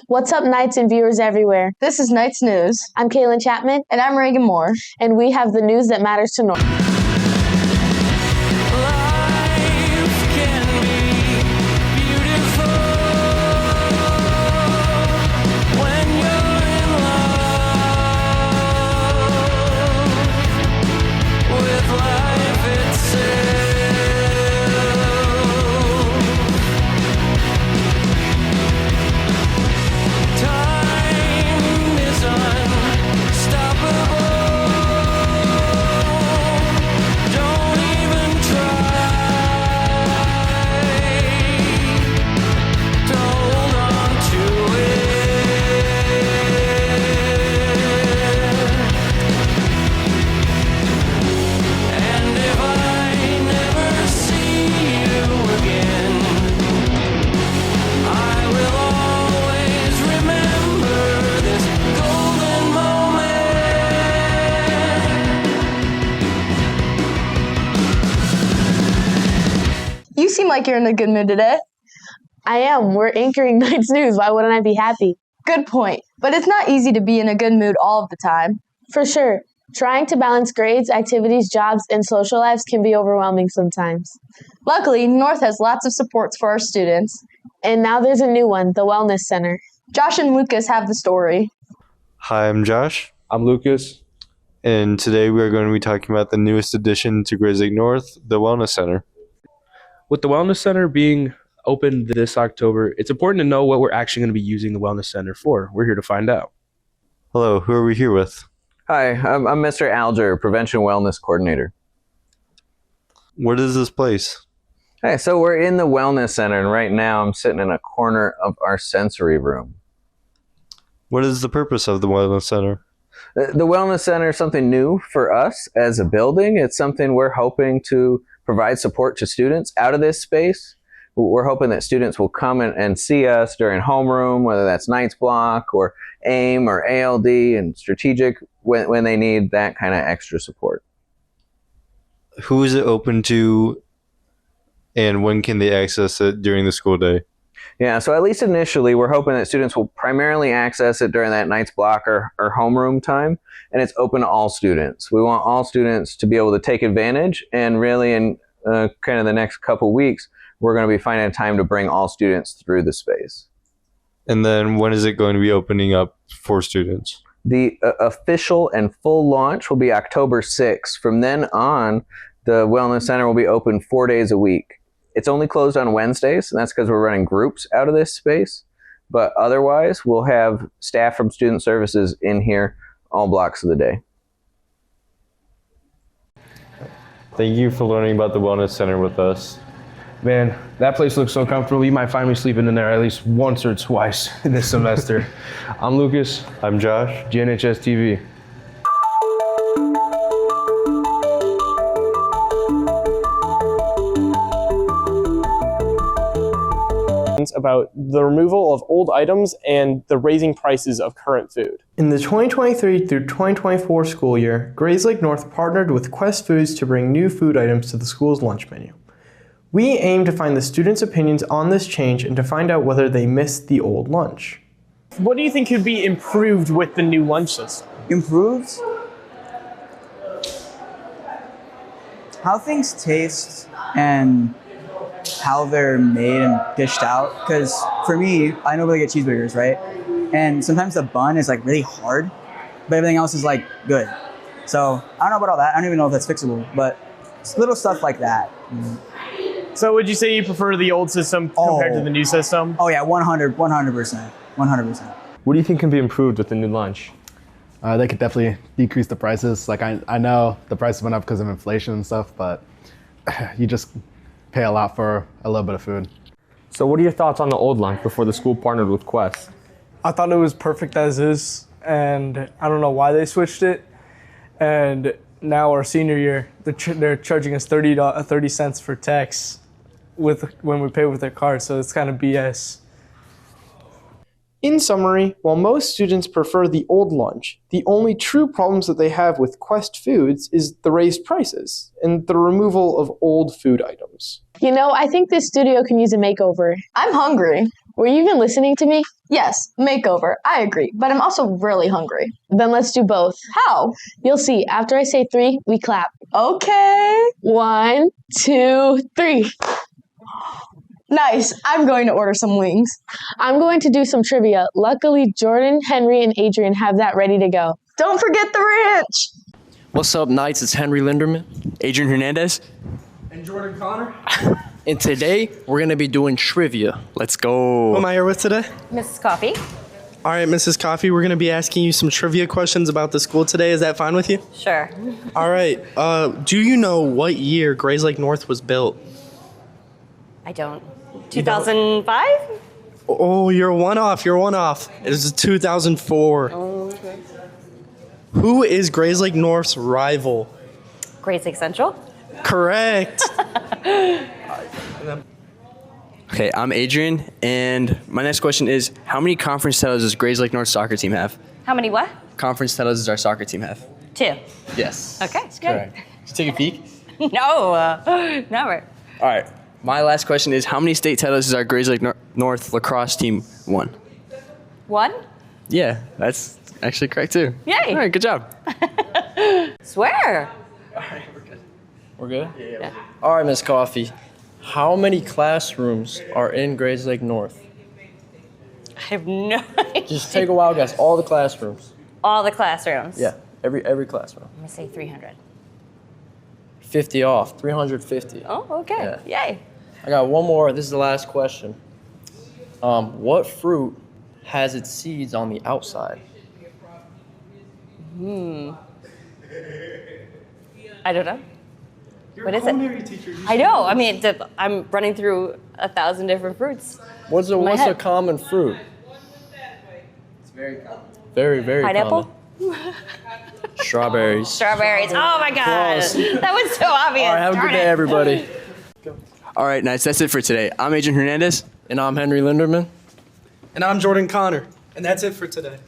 What's up, Knights and viewers everywhere? This is Knights News. I'm Kaylin Chapman. And I'm Reagan Moore. And we have the news that matters to North. You seem like you're in a good mood today. I am. We're anchoring Knights News. Why wouldn't I be happy? Good point. But it's not easy to be in a good mood all of the time. For sure. Trying to balance grades, activities, jobs, and social lives can be overwhelming sometimes. Luckily, North has lots of supports for our students. And now there's a new one, the Wellness Center. Josh and Lucas have the story. Hi, I'm Josh. I'm Lucas. And today we are going to be talking about the newest addition to Grays Lake North, the Wellness Center. With the Wellness Center being open this October, it's important to know what we're actually going to be using the Wellness Center for. We're here to find out. Hello, who are we here with? Hi, I'm Mr. Alger, Prevention Wellness Coordinator. What is this place? Hey, so we're in the Wellness Center, and right now I'm sitting in a corner of our sensory room. What is the purpose of the Wellness Center? The Wellness Center is something new for us as a building. It's something we're hoping to provide support to students out of this space. We're hoping that students will come and see us during homeroom, whether that's Knights Block or AIM or ALD and strategic when they need that kind of extra support. Who is it open to, and when can they access it during the school day? Yeah, so at least initially, we're hoping that students will primarily access it during that Knights Block or homeroom time, and it's open to all students. We want all students to be able to take advantage, and really in kind of the next couple weeks, we're going to be finding time to bring all students through the space. And then when is it going to be opening up for students? The official and full launch will be October 6th. From then on, the Wellness Center will be open 4 days a week. It's only closed on Wednesdays, and that's because we're running groups out of this space. But otherwise, we'll have staff from Student Services in here all blocks of the day. Thank you for learning about the Wellness Center with us. Man, that place looks so comfortable. You might find me sleeping in there at least once or twice this semester. I'm Lucas. I'm Josh. GNHS-TV. About the removal of old items and the raising prices of current food. In the 2023 through 2024 school year, Grays Lake North partnered with Quest Foods to bring new food items to the school's lunch menu. We aim to find the students' opinions on this change and to find out whether they missed the old lunch. What do you think could be improved with the new lunch system? Improved? How things taste and how they're made and dished out. Because for me, I normally get cheeseburgers, right? And sometimes the bun is like really hard, but everything else is like good. So I don't know about all that. I don't even know if that's fixable, but it's little stuff like that. So would you say you prefer the old system compared to the new system? Oh yeah, 100%, 100%. What do you think can be improved with the new lunch? They could definitely decrease the prices. Like I know the prices went up because of inflation and stuff, but you just pay a lot for a little bit of food. So what are your thoughts on the old lunch before the school partnered with Quest? I thought it was perfect as is, and I don't know why they switched it. And now our senior year, they're charging us 30 cents for tax when we pay with their card, so it's kind of BS. In summary, while most students prefer the old lunch, the only true problems that they have with Quest Foods is the raised prices and the removal of old food items. You know, I think this studio can use a makeover. I'm hungry. Were you even listening to me? Yes, makeover. I agree, but I'm also really hungry. Then let's do both. How? You'll see. After I say 3, we clap. Okay. 1, 2, 3. Nice. I'm going to order some wings. I'm going to do some trivia. Luckily, Jordan, Henry, and Adrian have that ready to go. Don't forget the ranch. What's up, Knights? It's Henry Linderman, Adrian Hernandez, And Jordan Connor. and today we're gonna be doing trivia. Let's go. Who am I here with today? Mrs. Coffee. All right, Mrs. Coffee, we're going to be asking you some trivia questions about the school today. Is that fine with you? Sure. All right. Do you know what year Grays Lake North was built? I don't. 2005? Oh, you're one off. You're one off. It was 2004. Oh, okay. Who is Grays Lake North's rival? Grays Lake Central? Correct. Okay, I'm Adrian, and my next question is, how many conference titles does Grays Lake North soccer team have? How many what? Conference titles does our soccer team have? 2. Yes. Okay, That's good. correct. Just take a peek. No, never. All right, my last question is, how many state titles does our Grays Lake North lacrosse team won? 1? Yeah, that's actually correct too. Yay. All right, good job. Swear. We're good? Yeah. All right, Miss Coffee. How many classrooms are in Grays Lake North? I have no idea. Just take a wild guess. All the classrooms. All the classrooms. Yeah, every classroom. I'm going to say 300. 50 off. 350. Oh, okay. Yeah. Yay. I got one more. This is the last question. What fruit has its seeds on the outside? I don't know. What is it? I know. I mean, I'm running through 1,000 different fruits. What's in my a head. common fruit? It's very common. Very, very Pineapple? common. Strawberries. Strawberries. Oh my God. Close. That was so obvious. All right, have a Darn good day, it. everybody. All right, Knights, that's it for today. I'm Adrian Hernandez. And I'm Henry Linderman. And I'm Jordan Connor. And that's it for today.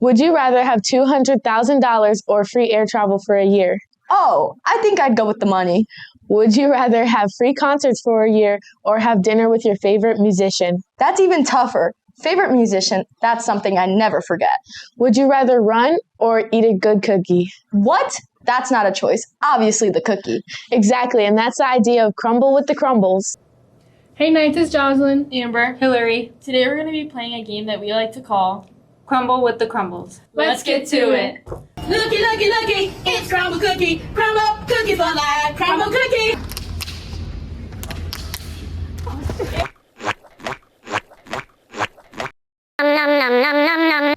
Would you rather have $200,000 or free air travel for a year? Oh, I think I'd go with the money. Would you rather have free concerts for a year or have dinner with your favorite musician? That's even tougher. Favorite musician, that's something I never forget. Would you rather run or eat a good cookie? What? That's not a choice. Obviously the cookie. Exactly, and that's the idea of Crumbl with the Crumbles. Hey Knights, it's Jocelyn, Amber, Hillary. Today we're going to be playing a game that we like to call Crumbl with the Crumbles. Let's get to it. Looky, looky, looky, it's Crumbl cookie. Crumbl cookie for life. Crumbl cookie. Nom nom nom nom nom nom.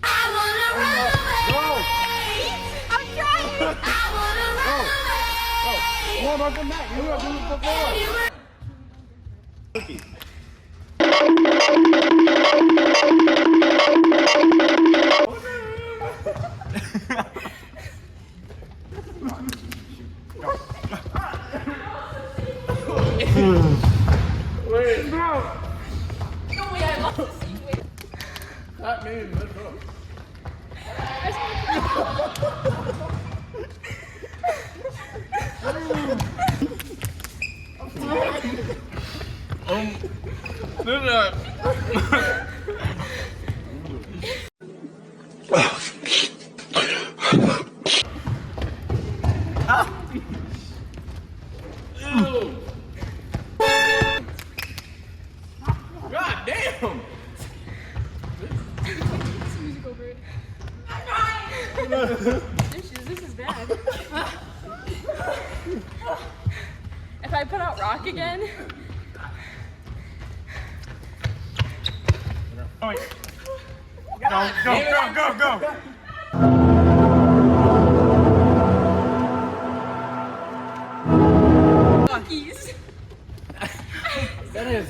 I wanna run away. I'm trying. I wanna run away. What about the Mac? You were doing it before. Wait, bro. Not me, let's go. God damn! This is bad. If I put out rock again. Oh, wait. Go. Cookies. That is.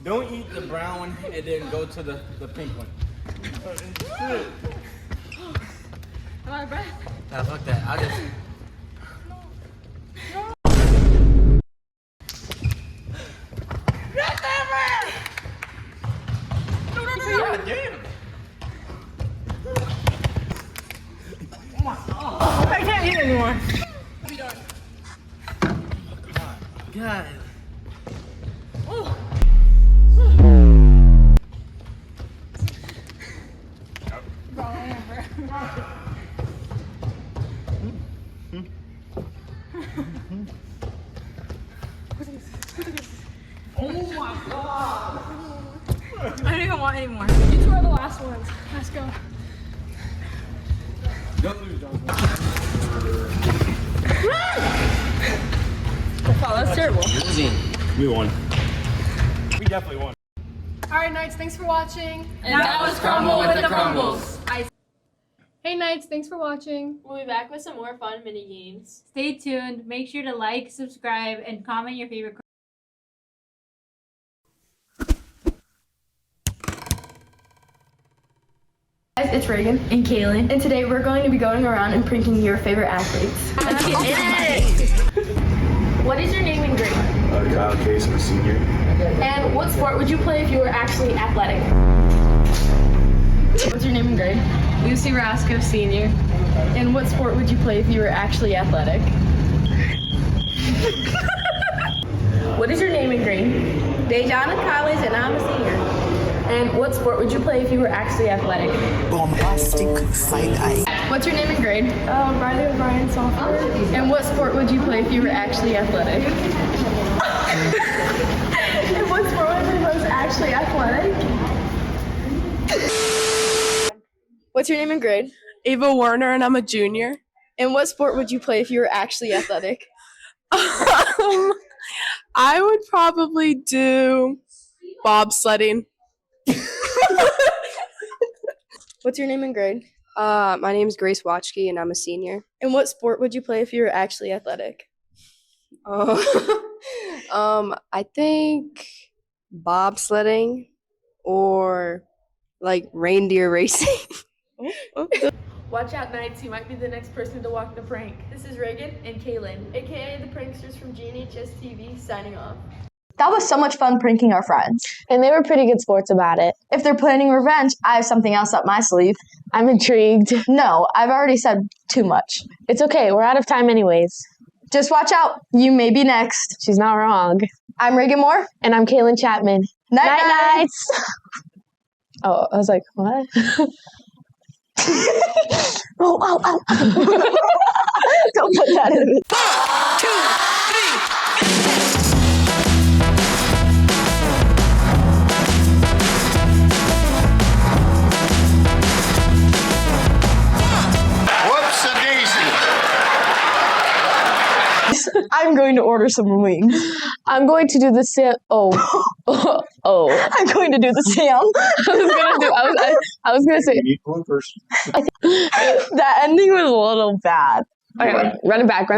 Don't eat the brown one and then go to the pink one. I'm out of breath. Nah, fuck that. I'll just. I can't eat anymore. God. Oh. want any more. You two are the last ones. Let's go. Don't lose, John. Wow, that's terrible. We won. We definitely won. All right, Knights, thanks for watching. And that was Crumbl with the Crumbles. Hey, Knights, thanks for watching. We'll be back with some more fun mini games. Stay tuned. Make sure to like, subscribe, and comment your favorite. Guys, it's Reagan and Kaylin, and today we're going to be going around and pranking your favorite athletes. Let's get in it! What is your name and grade? Kyle Case, I'm a senior. And what sport would you play if you were actually athletic? What's your name and grade? Lucy Roscoe, senior. And what sport would you play if you were actually athletic? What is your name and grade? Dejana Collins, and I'm a senior. And what sport would you play if you were actually athletic? Bombastic side-eye. What's your name and grade? Riley O'Brien, sophomore. And what sport would you play if you were actually athletic? And what sport would you play actually athletic? What's your name and grade? Ava Warner, and I'm a junior. And what sport would you play if you were actually athletic? I would probably do bobsledding. What's your name and grade? My name is Grace Watchke, and I'm a senior. And what sport would you play if you were actually athletic? I think bobsledding or like reindeer racing. Watch out, Knights. You might be the next person to walk the prank. This is Reagan and Kaylin, aka the pranksters from GNHS-TV, signing off. That was so much fun pranking our friends. And they were pretty good sports about it. If they're planning revenge, I have something else up my sleeve. I'm intrigued. No, I've already said too much. It's okay. We're out of time anyways. Just watch out. You may be next. She's not wrong. I'm Reagan Moore. And I'm Kaylin Chapman. Night, Nights. Oh, I was like, what? Oh. Don't put that in it. 1, 2, 3. I'm going to order some wings. I'm going to do the Sam. Oh. I'm going to do the Sam. I was gonna say. One person. That ending was a little bad. Okay, run it back.